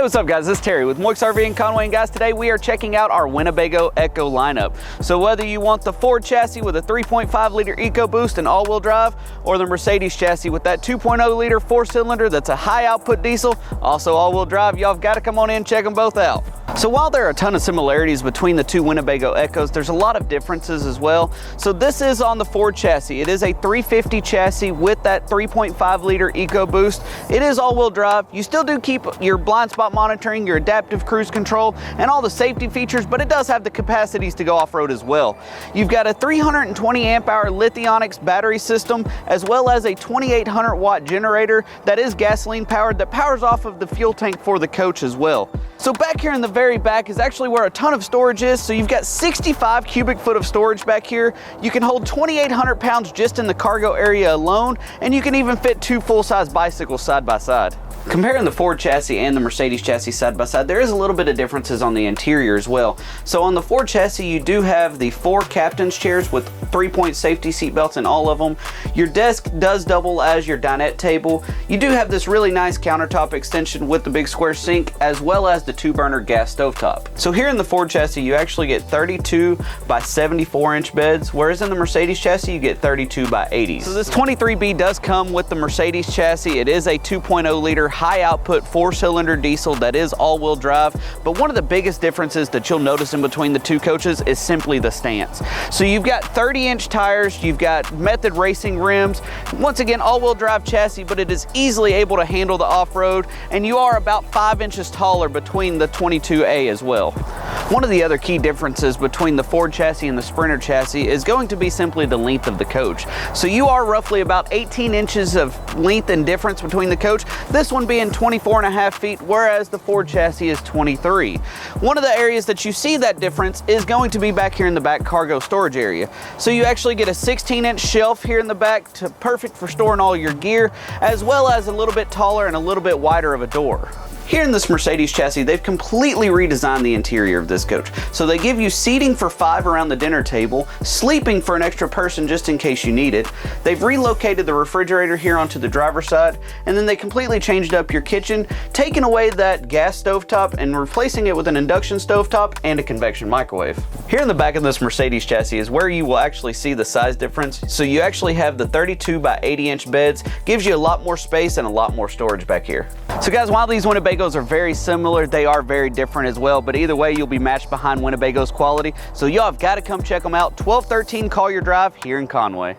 What's up guys, this is Terry with Moix RV in Conway, and guys, today we are checking out our Winnebago Ekko lineup. So whether you want the Ford chassis with a 3.5 liter EcoBoost and all-wheel drive, or the Mercedes chassis with that 2.0 liter 4-cylinder that's a high output diesel, also all-wheel drive, y'all have got to come on in and check them both out. So while there are a ton of similarities between the two Winnebago Ekkos, there's a lot of differences as well. So this is on the Ford chassis. It is a 350 chassis with that 3.5 liter EcoBoost. It is all-wheel drive. You still do keep your blind spot monitoring, your adaptive cruise control, and all the safety features, but it does have the capacities to go off-road as well. You've got a 320 amp hour Lithionics battery system, as well as a 2800 watt generator that is gasoline powered, that powers off of the fuel tank for the coach as well. So back here in the very back is actually where a ton of storage is. So you've got 65 cubic foot of storage back here. You can hold 2,800 pounds just in the cargo area alone, and you can even fit two full-size bicycles side by side. Comparing the Ford chassis and the Mercedes chassis side by side, there is a little bit of differences on the interior as well. So on the Ford chassis, you do have the 4 captain's chairs with 3-point safety seat belts in all of them. Your desk does double as your dinette table. You do have this really nice countertop extension with the big square sink, as well as the 2-burner gas stovetop. So here in the Ford chassis, you actually get 32 by 74 inch beds, whereas in the Mercedes chassis, you get 32 by 80s. So this 23B does come with the Mercedes chassis. It is a 2.0 liter high output 4-cylinder diesel that is all-wheel drive, but one of the biggest differences that you'll notice in between the two coaches is simply the stance. So you've got 30-inch tires, you've got method racing rims, once again all-wheel drive chassis, but it is easily able to handle the off-road, and you are about 5 inches taller between the 22A as well. One of the other key differences between the Ford chassis and the Sprinter chassis is going to be simply the length of the coach. So you are roughly about 18 inches of length and difference between the coach, this one being 24.5 feet, whereas the Ford chassis is 23. One of the areas that you see that difference is going to be back here in the back cargo storage area. So you actually get a 16-inch shelf here in the back, perfect for storing all your gear, as well as a little bit taller and a little bit wider of a door. Here in this Mercedes chassis, they've completely redesigned the interior of this coach. So they give you seating for 5 around the dinner table, sleeping for an extra person just in case you need it. They've relocated the refrigerator here onto the driver's side, and then they completely changed up your kitchen, taking away that gas stovetop and replacing it with an induction stovetop and a convection microwave. Here in the back of this Mercedes chassis is where you will actually see the size difference. So you actually have the 32 by 80 inch beds, gives you a lot more space and a lot more storage back here. So guys, while these Winnebagos are very similar, they are very different as well, but either way, you'll be matched behind Winnebago's quality. So y'all have got to come check them out. 1213 Collier Drive here in Conway.